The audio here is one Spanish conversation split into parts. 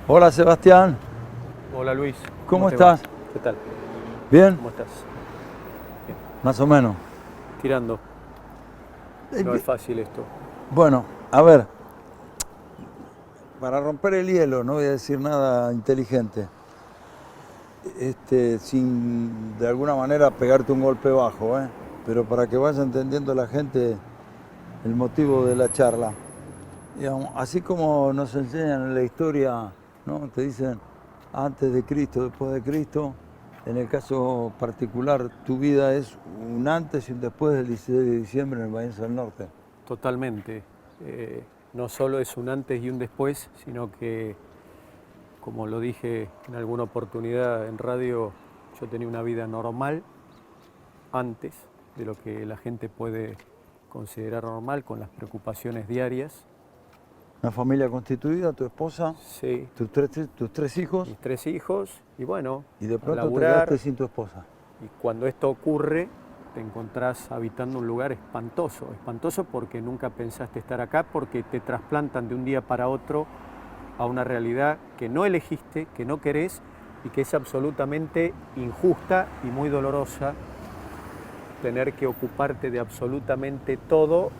Hola Sebastián, Hola Luis. ¿cómo te va? estás? ¿Qué tal? ¿Bien? ¿Cómo estás? Bien. Más o menos. Tirando. Eh, No es bi- fácil esto. Bueno, a ver, para romper el hielo, no voy a decir nada inteligente, sin de alguna manera pegarte un golpe bajo, ¿eh? Pero para que vaya entendiendo la gente el motivo de la charla. Digamos, así como nos enseñan en la historia, ¿no? Te dicen antes de Cristo, después de Cristo. En el caso particular, tu vida es un antes y un después del 16 de diciembre en el Bahiense del Norte. Totalmente. No solo es un antes y un después, sino que, como lo dije en alguna oportunidad en radio, yo tenía una vida normal antes de lo que la gente puede considerar normal, con las preocupaciones diarias. Una familia constituida, tu esposa, Sí, tus tres hijos, mis 3 hijos, y bueno, y de a pronto te laburar. quedaste sin tu esposa. Y cuando esto ocurre, te encontrás habitando un lugar espantoso, espantoso porque nunca pensaste estar acá, porque te trasplantan de un día para otro a una realidad que no elegiste, que no querés y que es absolutamente injusta y muy dolorosa, tener que ocuparte de absolutamente todo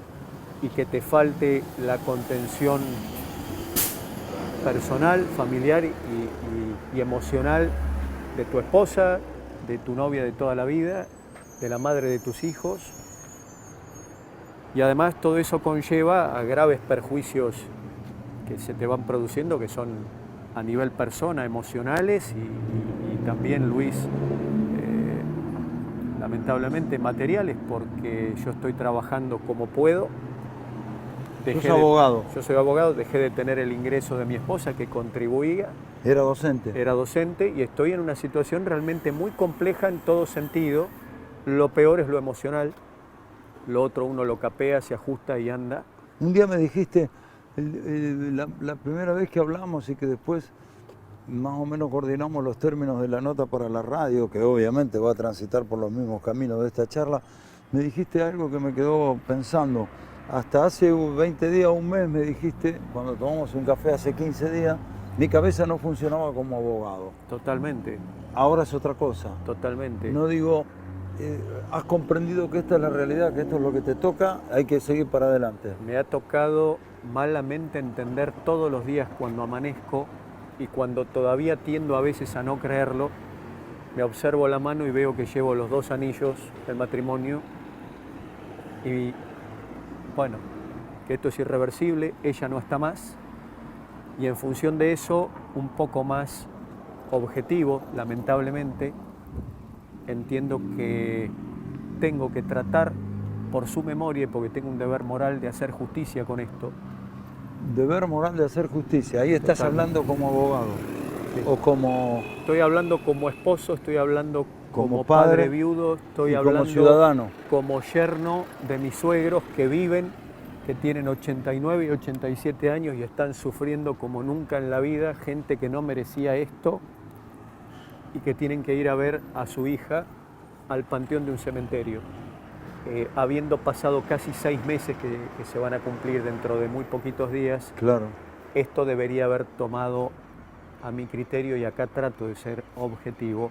y que te falte la contención personal, familiar y emocional de tu esposa, de tu novia de toda la vida, de la madre de tus hijos. Y además todo eso conlleva a graves perjuicios que se te van produciendo, que son a nivel persona, emocionales y también, Luis, lamentablemente materiales, porque yo estoy trabajando como puedo. Sos abogado, Yo soy abogado, dejé de tener el ingreso de mi esposa que contribuía, era docente. era docente y estoy en una situación realmente muy compleja en todo sentido. Lo peor es lo emocional, lo otro uno lo capea, se ajusta y anda. Un día me dijiste, la primera vez que hablamos y que después más o menos coordinamos los términos de la nota para la radio, que obviamente va a transitar por los mismos caminos de esta charla, me dijiste algo que me quedó pensando. Hasta hace 20 días, un mes, me dijiste, cuando tomamos un café hace 15 días, mi cabeza no funcionaba como abogado. Totalmente, Ahora es otra cosa. totalmente. No digo, has comprendido que esta es la realidad, que esto es lo que te toca, hay que seguir para adelante. Me ha tocado malamente entender todos los días cuando amanezco y cuando todavía tiendo a veces a no creerlo, me observo la mano y veo que llevo los 2 anillos del matrimonio y bueno, que esto es irreversible, ella no está más y en función de eso, un poco más objetivo, lamentablemente, entiendo que tengo que tratar por su memoria y porque tengo un deber moral de hacer justicia con esto. Deber moral de hacer justicia, ahí estás Totalmente. hablando como abogado, Sí. o como, Estoy hablando como esposo, estoy hablando como como padre padre viudo, estoy y como hablando ciudadano. como yerno de mis suegros que viven, que tienen 89 y 87 años y están sufriendo como nunca en la vida, gente que no merecía esto y que tienen que ir a ver a su hija al panteón de un cementerio. Habiendo pasado casi 6 meses que se van a cumplir dentro de muy poquitos días, Claro. esto debería haber tomado, a mi criterio, y acá trato de ser objetivo,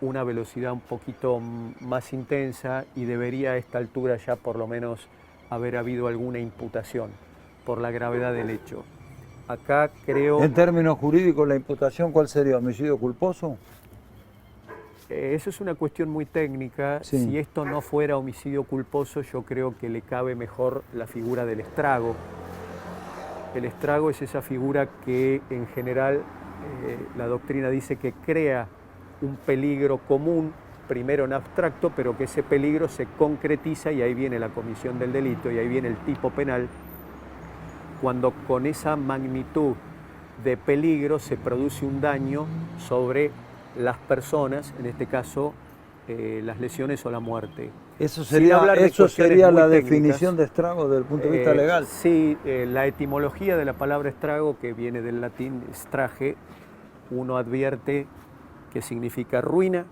una velocidad un poquito más intensa y debería a esta altura ya por lo menos haber habido alguna imputación por la gravedad del hecho. Acá creo, En términos jurídicos, la imputación, ¿cuál sería? ¿Homicidio culposo? eso es una cuestión muy técnica, Sí. si esto no fuera homicidio culposo yo creo que le cabe mejor la figura del estrago. El estrago es esa figura que en general la doctrina dice que crea un peligro común, primero en abstracto, pero que ese peligro se concretiza y ahí viene la comisión del delito y ahí viene el tipo penal, cuando con esa magnitud de peligro se produce un daño sobre las personas, en este caso las lesiones o la muerte. Eso Sin hablar de eso cuestiones sería muy la técnicas, definición de estrago desde el punto de vista legal. Sí, la etimología de la palabra estrago, que viene del latín strage, uno advierte que significa ruina,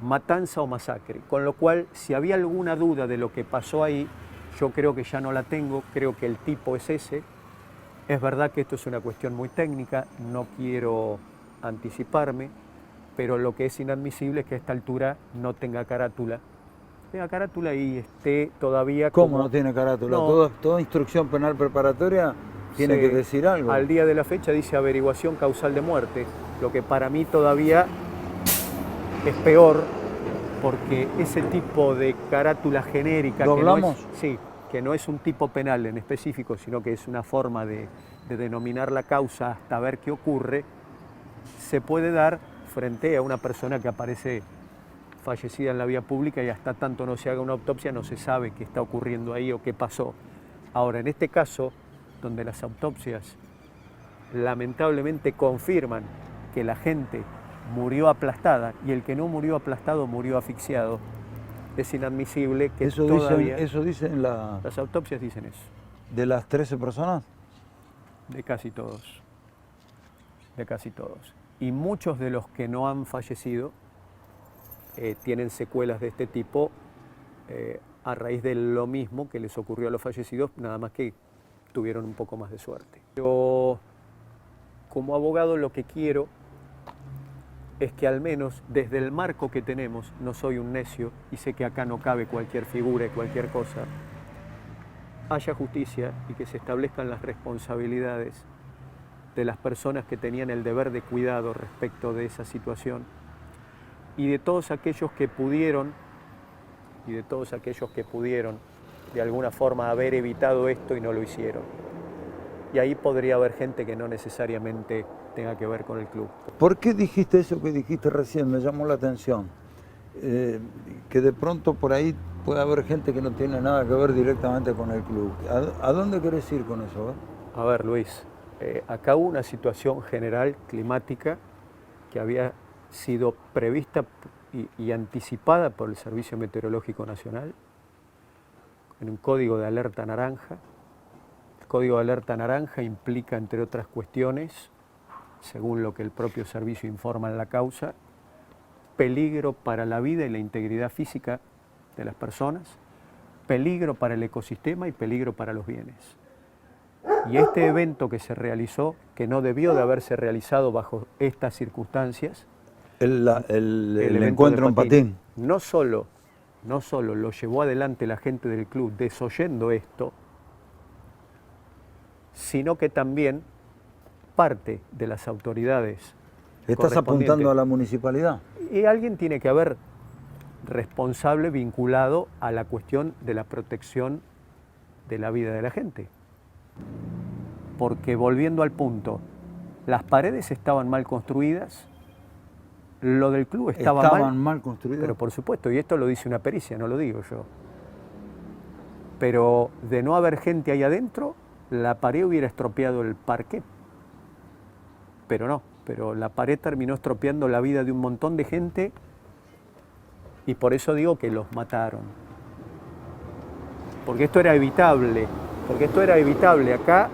matanza o masacre. Con lo cual, si había alguna duda de lo que pasó ahí, yo creo que ya no la tengo, creo que el tipo es ese. Es verdad que esto es una cuestión muy técnica, no quiero anticiparme, pero lo que es inadmisible es que a esta altura no tenga carátula. Tenga carátula y esté todavía ¿Cómo como... no tiene carátula? No. Toda instrucción penal preparatoria tiene Sí, que decir algo. al día de la fecha dice averiguación causal de muerte, lo que para mí todavía es peor, porque ese tipo de carátula genérica ¿Lo que no hablamos? que no es un tipo penal en específico, sino que es una forma de denominar la causa hasta ver qué ocurre, se puede dar frente a una persona que aparece fallecida en la vía pública y hasta tanto no se haga una autopsia no se sabe qué está ocurriendo ahí o qué pasó. Ahora, en este caso, donde las autopsias lamentablemente confirman que la gente murió aplastada y el que no murió aplastado murió asfixiado, es inadmisible que todavía... Eso dicen Las autopsias dicen eso, de las 13 personas. de casi todos, de casi todos. Y muchos de los que no han fallecido tienen secuelas de este tipo a raíz de lo mismo que les ocurrió a los fallecidos, nada más que tuvieron un poco más de suerte. Yo, como abogado, lo que quiero es que al menos desde el marco que tenemos, no soy un necio y sé que acá no cabe cualquier figura y cualquier cosa, haya justicia y que se establezcan las responsabilidades de las personas que tenían el deber de cuidado respecto de esa situación y de todos aquellos que pudieron de alguna forma haber evitado esto y no lo hicieron. Y ahí podría haber gente que no necesariamente tenga que ver con el club. ¿Por qué dijiste eso que dijiste recién? Me llamó la atención. Que de pronto por ahí puede haber gente que no tiene nada que ver directamente con el club. ¿A dónde querés ir con eso? A ver, Luis, acá hubo una situación general climática que había sido prevista y anticipada por el Servicio Meteorológico Nacional en un código de alerta naranja. El código de alerta naranja implica, entre otras cuestiones, según lo que el propio servicio informa en la causa, peligro para la vida y la integridad física de las personas, peligro para el ecosistema y peligro para los bienes. Y este evento que se realizó, que no debió de haberse realizado bajo estas circunstancias, el encuentro en patín. No solo lo llevó adelante la gente del club desoyendo esto, sino que también parte de las autoridades. ¿Estás apuntando a la municipalidad? Y alguien tiene que haber responsable vinculado a la cuestión de la protección de la vida de la gente. Porque volviendo al punto, las paredes estaban mal construidas, lo del club estaban mal construidas. Pero por supuesto, y esto lo dice una pericia, no lo digo yo. Pero de no haber gente ahí adentro, la pared hubiera estropeado el parquet. Pero no, pero la pared terminó estropeando la vida de un montón de gente y por eso digo que los mataron. Porque esto era evitable, Acá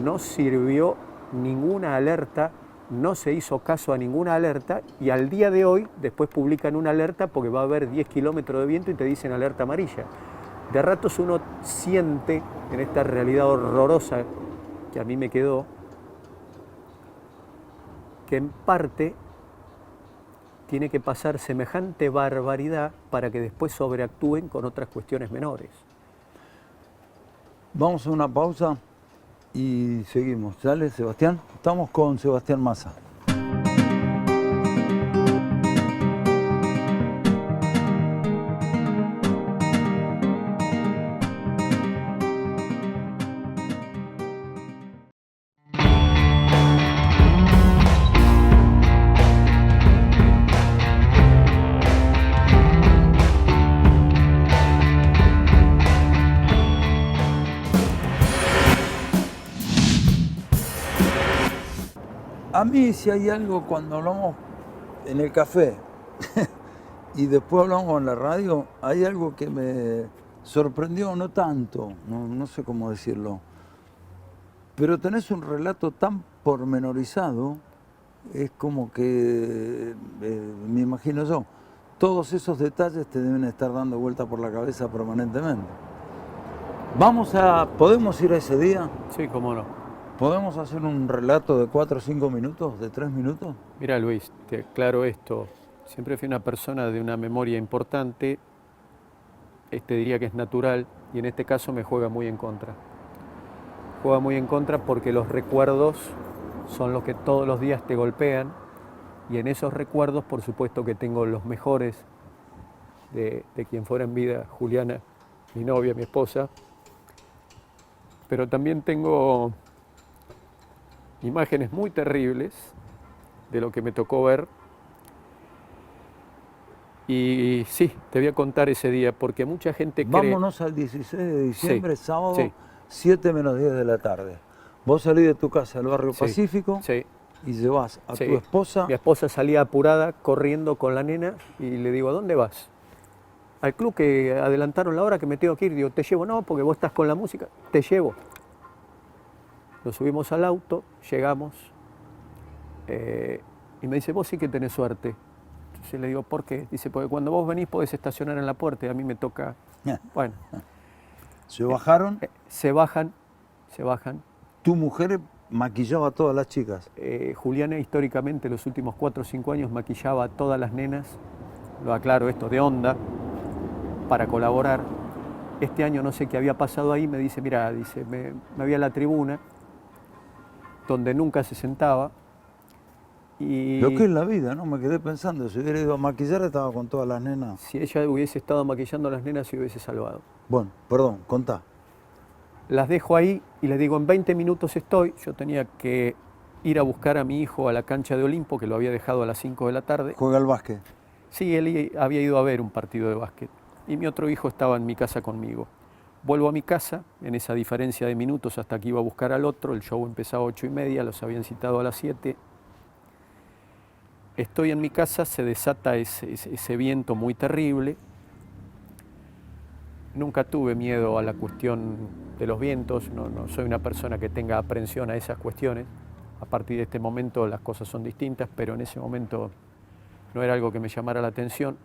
no sirvió ninguna alerta, no se hizo caso a ninguna alerta y al día de hoy después publican una alerta porque va a haber 10 kilómetros de viento y te dicen alerta amarilla. De ratos uno siente en esta realidad horrorosa que a mí me quedó, que en parte tiene que pasar semejante barbaridad para que después sobreactúen con otras cuestiones menores. Vamos a una pausa y seguimos. ¿Sale, Sebastián? Estamos con Sebastián Massa. A mí, si hay algo cuando hablamos en el café y después hablamos en la radio, hay algo que me sorprendió, no tanto, no sé cómo decirlo, pero tenés un relato tan pormenorizado, es como que, me imagino yo, todos esos detalles te deben estar dando vuelta por la cabeza permanentemente. ¿Podemos ir a ese día? Sí, cómo no. ¿Podemos hacer un relato de 4 o 5 minutos, de 3 minutos? Mira, Luis, te aclaro esto. Siempre fui una persona de una memoria importante. Diría que es natural y en este caso me juega muy en contra. Juega muy en contra porque los recuerdos son los que todos los días te golpean y en esos recuerdos, por supuesto que tengo los mejores de quien fuera en vida, Juliana, mi novia, mi esposa, pero también tengo imágenes muy terribles de lo que me tocó ver. Y sí, te voy a contar ese día, porque mucha gente cree... Vámonos al 16 de diciembre, Sí, sábado, sí. 7 menos 10 de la tarde. Vos salís de tu casa al barrio Sí, Pacífico sí, y llevas a sí. tu esposa. Mi esposa salía apurada, corriendo con la nena, y le digo, ¿a dónde vas? Al club que adelantaron la hora que me tengo que ir. Digo, te llevo, no, porque vos estás con la música, te llevo. Nos subimos al auto, llegamos, y me dice, vos sí que tenés suerte. Entonces le digo, ¿por qué? Dice, porque cuando vos venís podés estacionar en la puerta y a mí me toca... Bueno, Se bajaron. se bajan. Tu mujer maquillaba a todas las chicas. Juliana históricamente los últimos 4 o 5 años maquillaba a todas las nenas, lo aclaro esto, de onda, para colaborar. Este año no sé qué había pasado ahí, me dice, mira, dice, me había a la tribuna, donde nunca se sentaba. Y Lo que es la vida, ¿no? Me quedé pensando, si hubiera ido a maquillar estaba con todas las nenas. si ella hubiese estado maquillando a las nenas, se hubiese salvado. Bueno, perdón, contá. Las dejo ahí y les digo, en 20 minutos estoy. Yo tenía que ir a buscar a mi hijo a la cancha de Olimpo, que lo había dejado a las 5 de la tarde. Juega al básquet. Sí, él había ido a ver un partido de básquet. Y mi otro hijo estaba en mi casa conmigo. Vuelvo a mi casa, en esa diferencia de minutos hasta que iba a buscar al otro. El show empezaba a 8:30, los habían citado a las 7. Estoy en mi casa, se desata ese viento muy terrible. Nunca tuve miedo a la cuestión de los vientos, no soy una persona que tenga aprensión a esas cuestiones. A partir de este momento las cosas son distintas, pero en ese momento no era algo que me llamara la atención.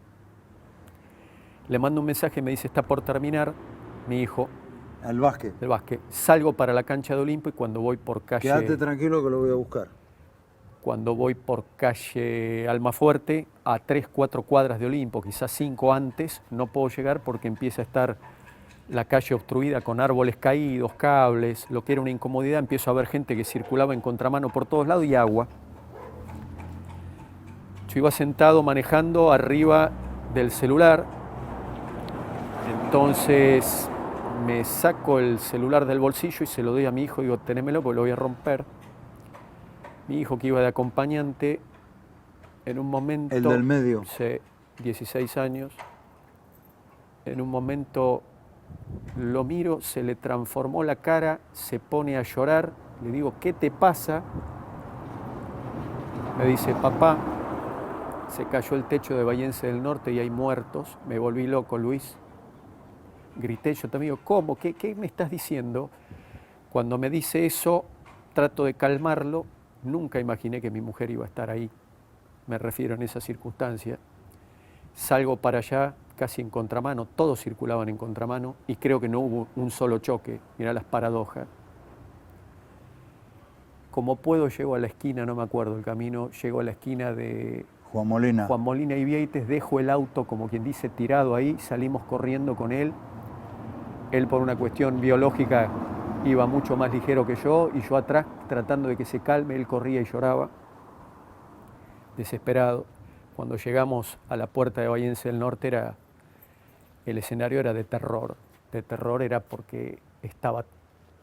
Le mando un mensaje, me dice, está por terminar mi hijo Al básquet. del básquet. Salgo para la cancha de Olimpo y cuando voy por Quédate tranquilo que lo voy a buscar. calle Almafuerte, a 3, 4 cuadras de Olimpo, quizás 5 antes, no puedo llegar porque empieza a estar la calle obstruida con árboles caídos, cables, lo que era una incomodidad. Empiezo a ver gente que circulaba en contramano por todos lados y agua. Yo iba sentado manejando arriba del celular, entonces me saco el celular del bolsillo y se lo doy a mi hijo, digo, tenémelo porque lo voy a romper. Mi hijo, que iba de acompañante, en un momento... El del medio. Sí, 16 años. En un momento lo miro, se le transformó la cara, se pone a llorar. Le digo, ¿qué te pasa? Me dice, papá, se cayó el techo de Bahiense del Norte y hay muertos. Me volví loco, Luis. Grité, yo también digo, ¿cómo? ¿Qué me estás diciendo? Cuando me dice eso, trato de calmarlo. Nunca imaginé que mi mujer iba a estar ahí, me refiero en esa circunstancia. Salgo para allá, casi en contramano, todos circulaban en contramano y creo que no hubo un solo choque. Mirá las paradojas. Como puedo, llego a la esquina, no me acuerdo el camino, llego a la esquina de Juan Molina. Juan Molina y Vieites, dejo el auto, como quien dice, tirado ahí, salimos corriendo con él. Él, por una cuestión biológica, iba mucho más ligero que yo y yo atrás tratando de que se calme, él corría y lloraba, desesperado. Cuando llegamos a la puerta de Bahiense del Norte, el escenario era de terror. De terror era porque estaba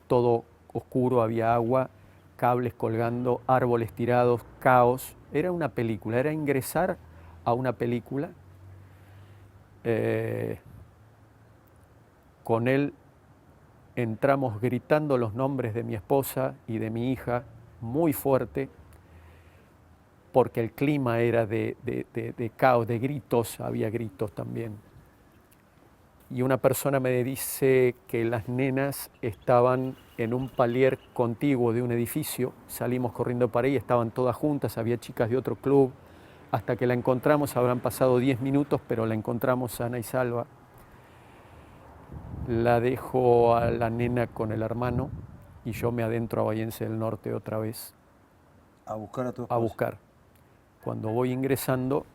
todo oscuro, había agua, cables colgando, árboles tirados, caos. Era una película, era ingresar a una película. Con él entramos gritando los nombres de mi esposa y de mi hija muy fuerte, porque el clima era de caos, de gritos, había gritos también. Y una persona me dice que las nenas estaban en un palier contiguo de un edificio, salimos corriendo para ahí, estaban todas juntas, había chicas de otro club, hasta que la encontramos, habrán pasado 10 minutos, pero la encontramos sana y salva. La dejo a la nena con el hermano y yo me adentro a Bahiense del Norte otra vez A buscar a tu esposa. a buscar. Cuando voy ingresando,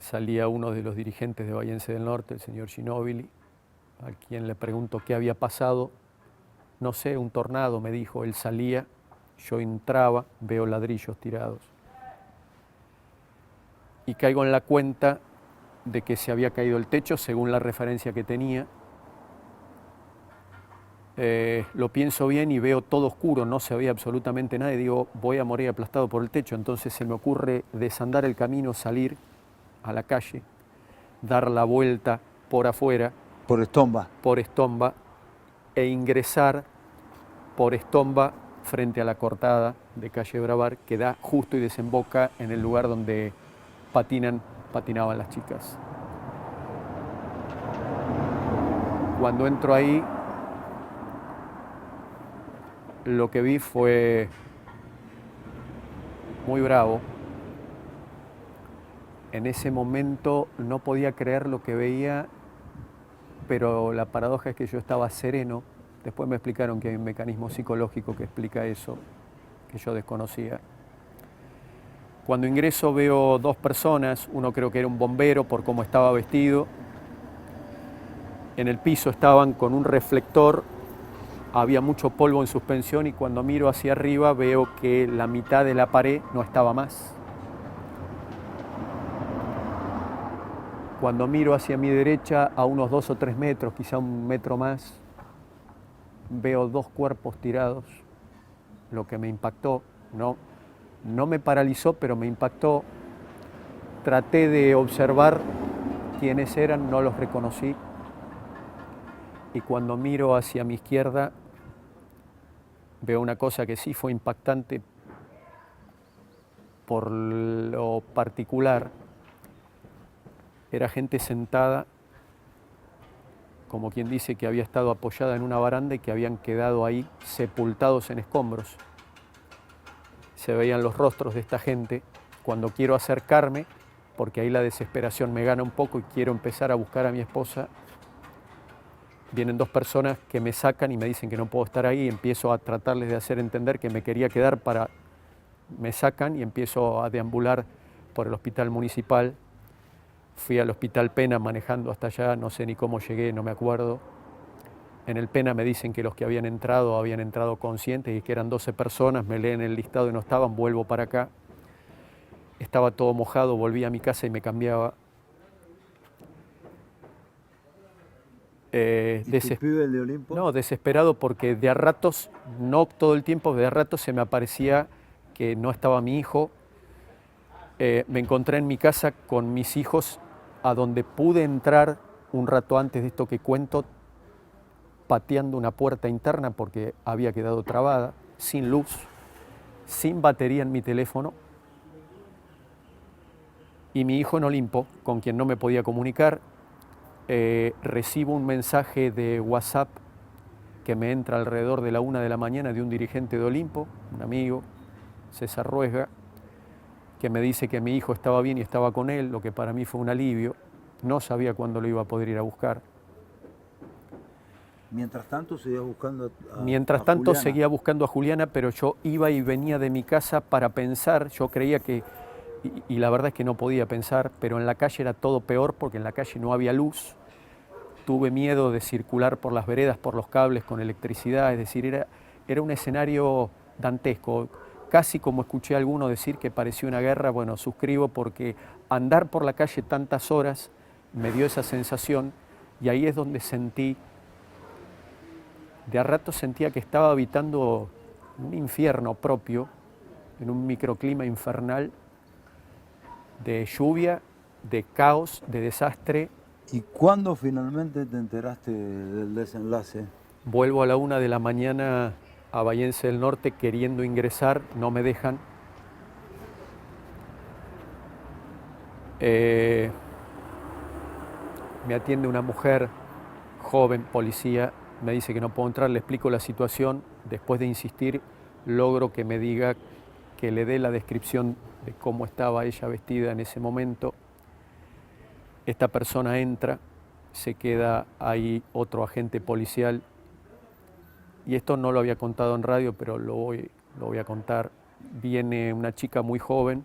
salía uno de los dirigentes de Bahiense del Norte, el señor Ginóbili, a quien le pregunto qué había pasado. No sé, un tornado, me dijo. Él salía, yo entraba, veo ladrillos tirados. Y caigo en la cuenta de que se había caído el techo, según la referencia que tenía. Lo pienso bien y veo todo oscuro, no se veía absolutamente nada y digo, voy a morir aplastado por el techo. Entonces se me ocurre desandar el camino, salir a la calle, dar la vuelta por afuera, Por Estomba. por Estomba, e ingresar por Estomba frente a la cortada de calle Bravar, que da justo y desemboca en el lugar donde patinaban las chicas. Cuando entro ahí, lo que vi fue muy bravo. En ese momento no podía creer lo que veía, pero la paradoja es que yo estaba sereno. Después me explicaron que hay un mecanismo psicológico que explica eso, que yo desconocía. Cuando ingreso veo dos personas, uno creo que era un bombero por cómo estaba vestido. En el piso estaban con un reflector, había mucho polvo en suspensión y cuando miro hacia arriba veo que la mitad de la pared no estaba más. Cuando miro hacia mi derecha, a unos 2 o 3 metros, quizá un metro más, veo dos cuerpos tirados, lo que me impactó. No me paralizó, pero me impactó. Traté de observar quiénes eran, no los reconocí. Y cuando miro hacia mi izquierda, veo una cosa que sí fue impactante por lo particular. Era gente sentada, como quien dice que había estado apoyada en una baranda y que habían quedado ahí sepultados en escombros. Se veían los rostros de esta gente. Cuando quiero acercarme, porque ahí la desesperación me gana un poco y quiero empezar a buscar a mi esposa, vienen dos personas que me sacan y me dicen que no puedo estar ahí. Empiezo a tratarles de hacer entender que me quería quedar me sacan y empiezo a deambular por el hospital municipal. Fui al hospital Pena manejando hasta allá, no sé ni cómo llegué, no me acuerdo. En el Pena me dicen que los que habían entrado conscientes y que eran 12 personas, me leen el listado y no estaban, vuelvo para acá. Estaba todo mojado, volví a mi casa y me cambiaba. ¿Y tu pibe, el de Olimpo? No, desesperado porque de a ratos, no todo el tiempo, de a ratos se me aparecía que no estaba mi hijo. Me encontré en mi casa con mis hijos, a donde pude entrar un rato antes de esto que cuento, pateando una puerta interna porque había quedado trabada, sin luz, sin batería en mi teléfono. Y mi hijo en Olimpo, con quien no me podía comunicar, recibo un mensaje de WhatsApp que me entra alrededor de la 1 de la mañana de un dirigente de Olimpo, un amigo, César Ruesga, que me dice que mi hijo estaba bien y estaba con él, lo que para mí fue un alivio. No sabía cuándo lo iba a poder ir a buscar. Mientras tanto seguías buscando Mientras a tanto Juliana. seguía buscando a Juliana, pero yo iba y venía de mi casa para pensar. Yo creía que, y la verdad es que no podía pensar, pero en la calle era todo peor porque en la calle no había luz. Tuve miedo de circular por las veredas, por los cables con electricidad, es decir, era un escenario dantesco. Casi como escuché a alguno decir que parecía una guerra, bueno, suscribo porque andar por la calle tantas horas me dio esa sensación y ahí es donde sentí, de a rato sentía que estaba habitando un infierno propio, en un microclima infernal de lluvia, de caos, de desastre. ¿Y cuándo finalmente te enteraste del desenlace? Vuelvo a la 1 de la mañana a Bahiense del Norte queriendo ingresar, no me dejan. Me atiende una mujer joven, policía, me dice que no puedo entrar, le explico la situación. Después de insistir, logro que me diga, que le dé la descripción de cómo estaba ella vestida en ese momento. Esta persona entra, se queda ahí otro agente policial y esto no lo había contado en radio, pero lo voy a contar. Viene una chica muy joven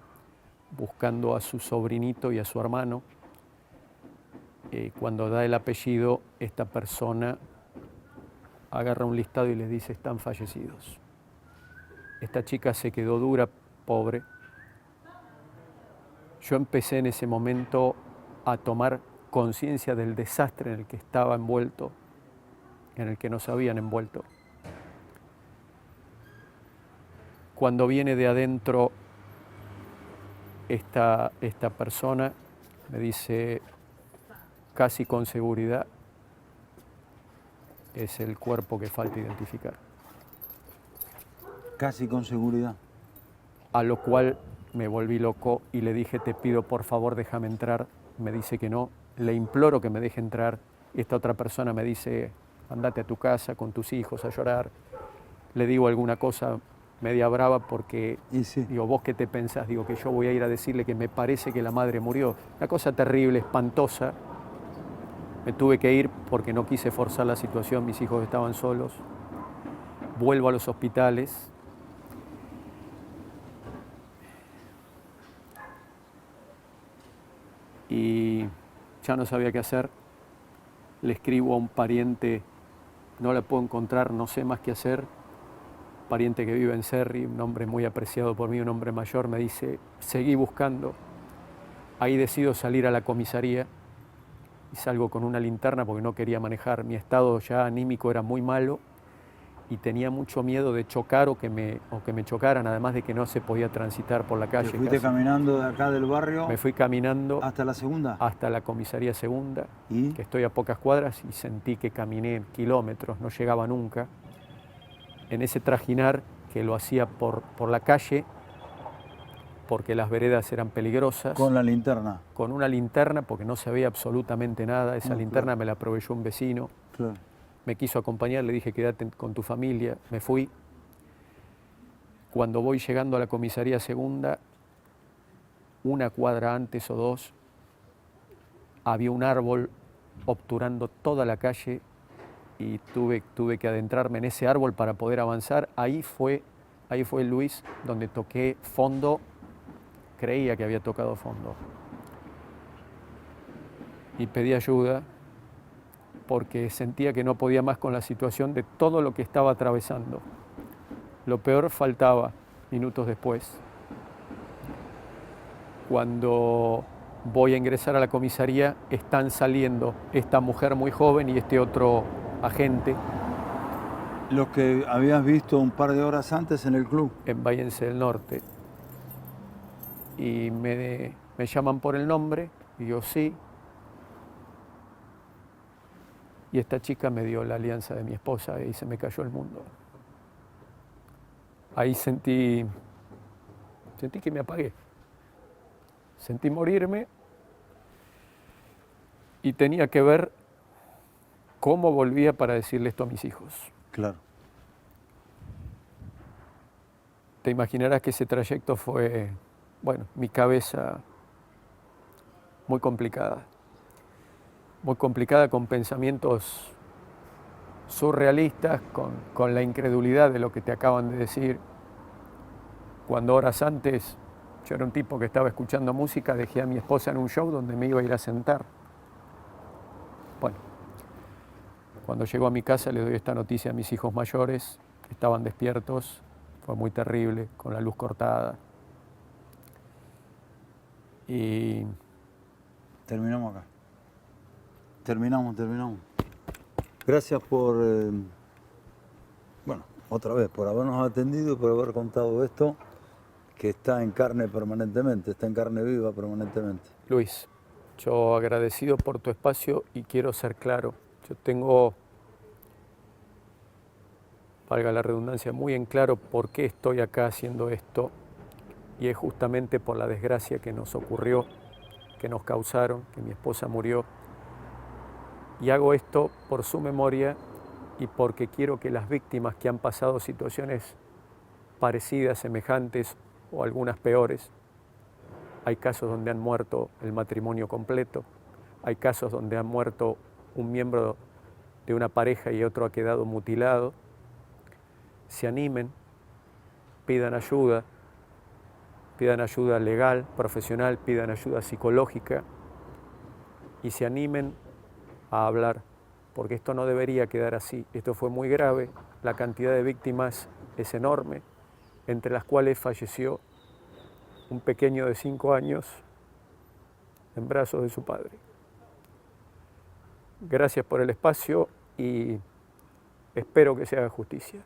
buscando a su sobrinito y a su hermano. Cuando da el apellido, esta persona agarra un listado y les dice: están fallecidos. Esta chica se quedó dura, pobre. Yo empecé en ese momento a tomar conciencia del desastre en el que estaba envuelto, en el que nos habían envuelto. Cuando viene de adentro esta persona, me dice casi con seguridad: es el cuerpo que falta identificar. Casi con seguridad. A lo cual me volví loco y le dije: te pido por favor déjame entrar. Me dice que no, le imploro que me deje entrar. Esta otra persona me dice: andate a tu casa con tus hijos a llorar. Le digo alguna cosa media brava porque, Sí. digo, ¿vos qué te pensás? Digo, que yo voy a ir a decirle que me parece que la madre murió. Una cosa terrible, espantosa. Me tuve que ir porque no quise forzar la situación, mis hijos estaban solos. Vuelvo a los hospitales. Y ya no sabía qué hacer. Le escribo a un pariente, no la puedo encontrar, no sé más qué hacer. Pariente que vive en Cerri, un hombre muy apreciado por mí, un hombre mayor, me dice: seguí buscando. Ahí decido salir a la comisaría y salgo con una linterna porque no quería manejar. Mi estado ya anímico era muy malo y tenía mucho miedo de chocar o que me chocaran, además de que no se podía transitar por la calle. ¿Te fuiste caminando de acá del barrio? Me fui caminando ¿Hasta la segunda? hasta la comisaría segunda, ¿Y? que estoy a pocas cuadras, y sentí que caminé kilómetros, no llegaba nunca. En ese trajinar que lo hacía por la calle, porque las veredas eran peligrosas. ¿Con la linterna? Con una linterna, porque no se veía absolutamente nada. Esa linterna claro. me la proveyó un vecino. Claro. Me quiso acompañar, le dije: quédate con tu familia. Me fui. Cuando voy llegando a la comisaría segunda, una cuadra antes o dos, había un árbol obturando toda la calle y tuve que adentrarme en ese árbol para poder avanzar. Ahí fue Luis, donde toqué fondo, creía que había tocado fondo. Y pedí ayuda porque sentía que no podía más con la situación de todo lo que estaba atravesando. Lo peor faltaba minutos después. Cuando voy a ingresar a la comisaría, están saliendo esta mujer muy joven y este otro agente. Los que habías visto un par de horas antes en el club. En Vallense del Norte. Y me llaman por el nombre, y yo sí. Y esta chica me dio la alianza de mi esposa y se me cayó el mundo. Ahí sentí que me apagué. Sentí morirme y tenía que ver cómo volvía para decirle esto a mis hijos. Claro. Te imaginarás que ese trayecto fue, bueno, mi cabeza muy complicada con pensamientos surrealistas, con la incredulidad de lo que te acaban de decir. Cuando horas antes yo era un tipo que estaba escuchando música, dejé a mi esposa en un show donde me iba a ir a sentar. Bueno, cuando llego a mi casa le doy esta noticia a mis hijos mayores, que estaban despiertos. Fue muy terrible, con la luz cortada. Y terminamos acá. Terminamos. Gracias por, bueno, otra vez, por habernos atendido y por haber contado esto, que está en carne permanentemente, está en carne viva permanentemente. Luis, yo agradecido por tu espacio y quiero ser claro. Yo tengo, valga la redundancia, muy en claro por qué estoy acá haciendo esto, y es justamente por la desgracia que nos ocurrió, que nos causaron, que mi esposa murió. Y hago esto por su memoria y porque quiero que las víctimas que han pasado situaciones parecidas, semejantes o algunas peores, hay casos donde han muerto el matrimonio completo, hay casos donde han muerto un miembro de una pareja y otro ha quedado mutilado, se animen, pidan ayuda legal, profesional, pidan ayuda psicológica y se animen a hablar, porque esto no debería quedar así. Esto fue muy grave, la cantidad de víctimas es enorme, entre las cuales falleció un pequeño de 5 años en brazos de su padre. Gracias por el espacio y espero que se haga justicia.